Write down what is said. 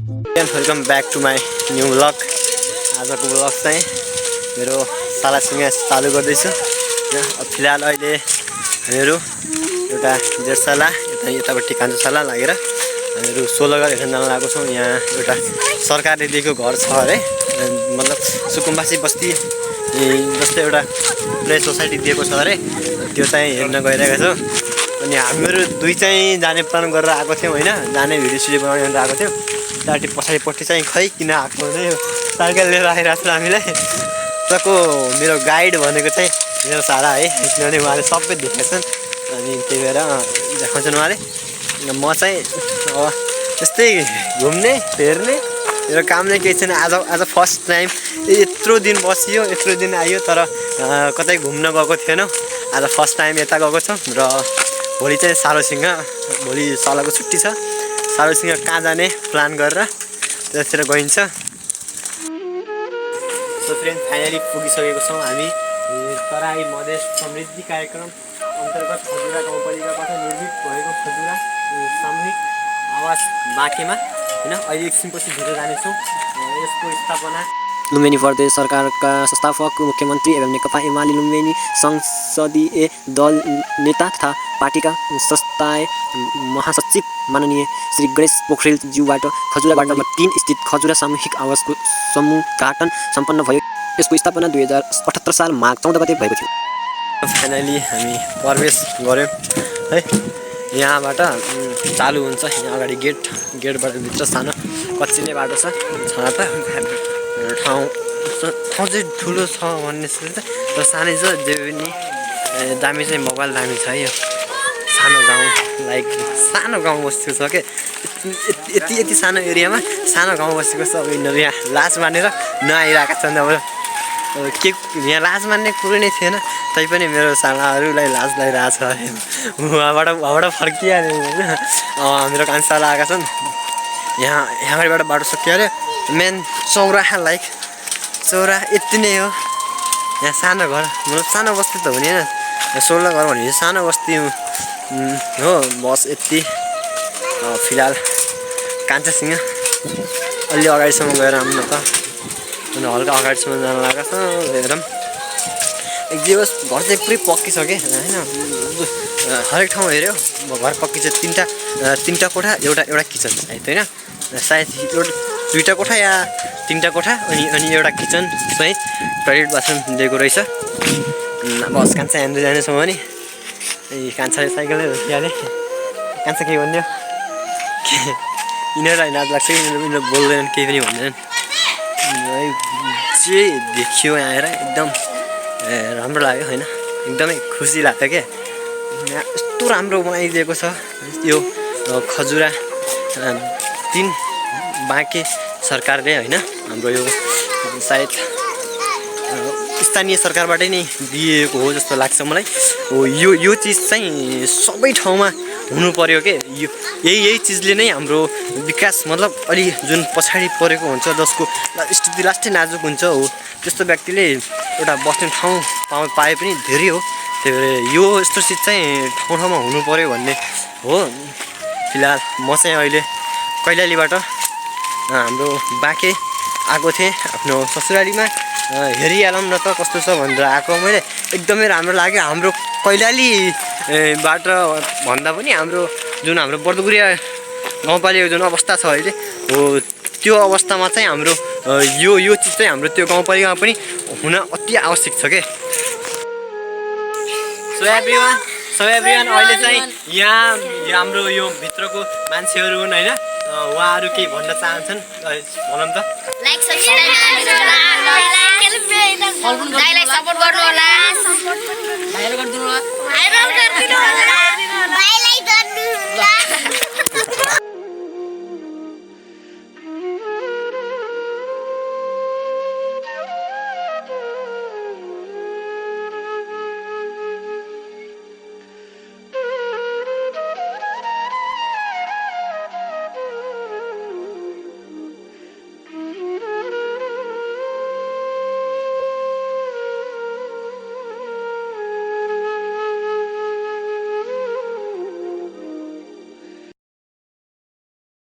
Welcome back to my new blog. आजको blog चाहिँ मेरो सालासँग चालू गर्दैछु। फिलहाल अहिले हामीहरू एउटा जेठसाला यतापट्टि कान्छोसाला लागेर हामीहरू 16 घर हेर्न जान लागेको छौँ। यहाँ एउटा सरकारले दिएको घर छ अरे, मतलब सुकुम्बासी बस्ती जस्तै एउटा प्ले सोसाइटी दिएको छ अरे, त्यो चाहिँ हेर्न गइरहेका छौँ। अनि हामीहरू दुई चाहिँ जाने प्लान गरेर आएको थियौँ होइन, जाने भिडियो सिडियो बनाउने भनेर आएको थियौँ। दाटी पछाडिपट्टि चाहिँ खै किन आएको नै साइकल लिएर आइरहेको छ हामीलाई। तको मेरो गाइड भनेको चाहिँ मेरो साला है, किनभने उहाँले सबै देखेका छन् अनि त्यही भएर देखाउँछन् उहाँले। म चाहिँ अब त्यस्तै घुम्ने हेर्ने मेरो काम नै केही छैन। आज फर्स्ट टाइम यत्रो दिन बसियो, यत्रो दिन आयो, तर कतै घुम्न गएको थिएन। आज फर्स्ट टाइम यता गएको छौँ र भोलि चाहिँ सालोसँग, भोलि सालाको छुट्टी छ, सालोसँग कहाँ जाने प्लान गरेर त्यतातिर गइन्छ। सो फ्रेन्ड, फाइनली पुगिसकेको छौँ हामी तराई मधेस समृद्धि कार्यक्रम अन्तर्गत खजुरा गाउँपालिकाबाट निर्मित भएको खजुरा सामूहिक आवास बाँकेमा होइन। अहिले एकछिनपछि भित्र जानेछौँ। यसको स्थापना लुम्बिनी प्रदेश सरकारका संस्थापक मुख्यमन्त्री एवं नेकपा एमाले लुम्बिनी संसदीय दल नेता तथा पार्टीका संस्थाय महासचिव माननीय श्री गणेश पोखरेलज्यूबाट खजुरा वार्ड नम्बर 3 स्थित खजुरा सामूहिक आवासको समुद्घाटन सम्पन्न भयो। यसको स्थापना 2078 साल माघ 14 गते भएको थियो। फाइनली हामी प्रवेश गऱ्यौँ है। यहाँबाट चालु हुन्छ, यहाँ अगाडि गेटबाट भित्र सानो कच्चिने बाटो छ। छाता ठाउँ चाहिँ ठुलो छ भन्ने तर सानै छ, जे पनि दामी चाहिँ बबाल दामी छ है। यो सानो गाउँ, लाइक सानो गाउँ बस्तीको छ के, यति सानो एरियामा सानो गाउँ बस्तीको छ। अब यिनीहरू यहाँ लाज मानेर नआइरहेका छन्। अब के यहाँ लाज मान्ने कुरो नै थिएन, तैपनि मेरो सालाहरूलाई लाज लागिरहेको छ अरे। उहाँबाट फर्किहाल्यो होइन। मेरो कान्छाला आएका छन्। यहाँबाट बाटो सकियो अरे। मेन चौराहा, लाइक चौराहा यति नै हो। यहाँ सानो घर, मतलब सानो बस्ती त हुने होइन, 16 घर भने सानो बस्ती हो। बस यति। फिलहाल कान्छासँग अलि अगाडिसम्म गएर आउनु त, अनि हल्का अगाडिसम्म जान लागेको छ। हेरौँ एक दिवस घर चाहिँ पुरै पक्किसक्यो होइन। हरेक ठाउँ हेऱ्यो घर पक्की छ। तिनवटा कोठा, एउटा किचन सायद होइन, सायद दुईवटा कोठा या 3वटा कोठा अनि एउटा किचन चाहिँ टोइलेट बाथरुम दिएको रहेछ। बस कान्छा हान्दै जानेछौँ भने कान्छाले साइकलले रोकिहाले। कान्छा के भन्यो, यिनीहरूलाई लाज लाग्छ कि यिनीहरू बोल्दैनन्, केही पनि भन्दैनन्। जे देखियो यहाँ आएर एकदम राम्रो लाग्यो होइन, एकदमै खुसी लाग्यो क्या। यहाँ यस्तो राम्रो बनाइदिएको छ यो खजुरा 3 बाँके सरकारले होइन। हाम्रो यो सायद स्थानीय सरकारबाटै नै दिएको हो जस्तो लाग्छ मलाई। हो यो चिज चाहिँ सबै ठाउँमा हुनु पर्यो के। यही चिजले नै हाम्रो विकास, मतलब अलि जुन पछाडि परेको हुन्छ, जसको स्थिति लास्टै नाजुक हुन्छ, हो त्यस्तो व्यक्तिले एउटा बस्ने ठाउँ पाए पनि धेरै हो। त्यही भएर यो यस्तो चिज चाहिँ ठाउँमा हुनु पर्यो भन्ने हो। फिलहाल म चाहिँ अहिले कैलालीबाट हाम्रो बाँके आएको थिएँ आफ्नो ससुरालीमा। हेरिहालौँ न त कस्तो छ भनेर आएको मैले। एकदमै राम्रो लाग्यो। हाम्रो कैलालीबाट भन्दा पनि हाम्रो बर्दुगुरिया गाउँपालिकाको जुन अवस्था छ अहिले, हो त्यो अवस्थामा चाहिँ हाम्रो यो चिज चाहिँ हाम्रो त्यो गाउँपालिकामा पनि हुन अति आवश्यक छ के। सो एभ्रिवान अहिले चाहिँ यहाँ हाम्रो यो भित्रको मान्छेहरू हुन् होइन, उहाँहरू केही भन्न चाहन्छन्, भनौँ त। लाइक सब्स्क्राइब दाइलाई सपोर्ट गर्नु होला, भाइरल गरिदिनु होला, भाइरल गरिदिनु होला, भाइलाई गर्नु होला।